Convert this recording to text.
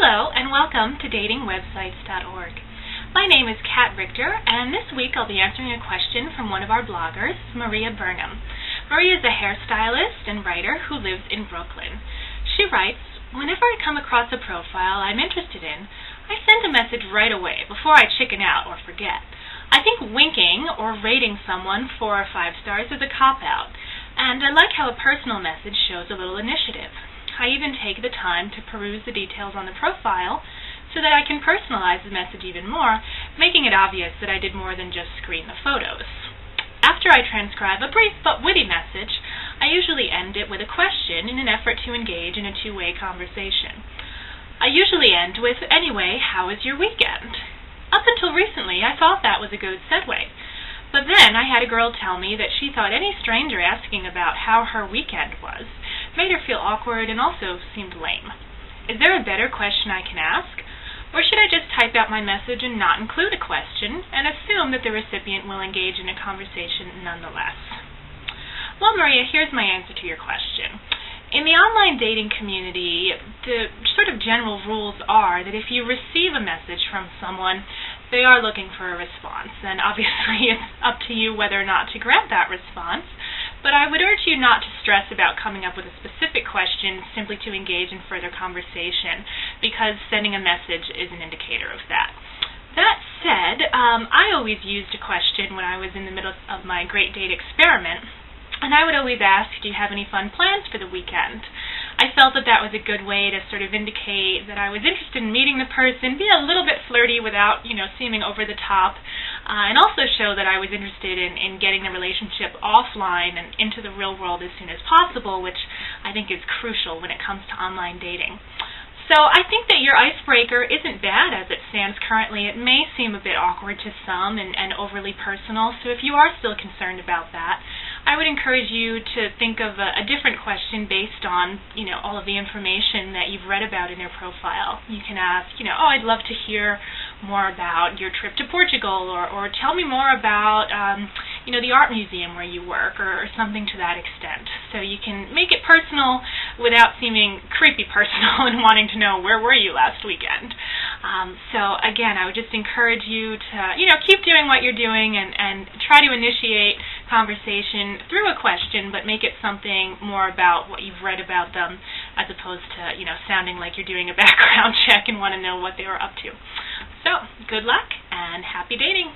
Hello and welcome to datingwebsites.org. My name is Kat Richter, and this week I'll be answering a question from one of our bloggers, Maria Burnham. Maria is a hairstylist and writer who lives in Brooklyn. She writes, "Whenever I come across a profile I'm interested in, I send a message right away before I chicken out or forget. I think winking or rating someone 4 or 5 stars is a cop-out, and I like how a personal message shows a little initiative. I even take the time to peruse the details on the profile so that I can personalize the message even more, making it obvious that I did more than just screen the photos. After I transcribe a brief but witty message, I usually end it with a question in an effort to engage in a two-way conversation. I usually end with, 'Anyway, how was your weekend?' Up until recently, I thought that was a good segue. But then I had a girl tell me that she thought any stranger asking about how her weekend was made her feel awkward and also seemed lame. Is there a better question I can ask? Or should I just type out my message and not include a question and assume that the recipient will engage in a conversation nonetheless?" Well, Maria, here's my answer to your question. In the online dating community, the sort of general rules are that if you receive a message from someone, they are looking for a response, and obviously it's up to you whether or not to grant that response, but I would urge you not to stress about coming up with a specific question simply to engage in further conversation, because sending a message is an indicator of that. That said, I always used a question when I was in the middle of my Great Date experiment, and I would always ask, "Do you have any fun plans for the weekend?" I felt that that was a good way to sort of indicate that I was interested in meeting the person, be a little bit flirty without, seeming over the top, and also show that I was interested in getting the relationship offline and into the real world as soon as possible, which I think is crucial when it comes to online dating. So I think that your icebreaker isn't bad as it stands currently. It may seem a bit awkward to some and overly personal, so if you are still concerned about that, I would encourage you to think of a different question based on, all of the information that you've read about in your profile. You can ask, I'd love to hear more about your trip to Portugal, or tell me more about, the art museum where you work, or something to that extent. So you can make it personal without seeming creepy personal and wanting to know, where were you last weekend? So again, I would just encourage you to, keep doing what you're doing and try to initiate conversation through a question, but make it something more about what you've read about them as opposed to, sounding like you're doing a background check and want to know what they were up to. So, good luck and happy dating!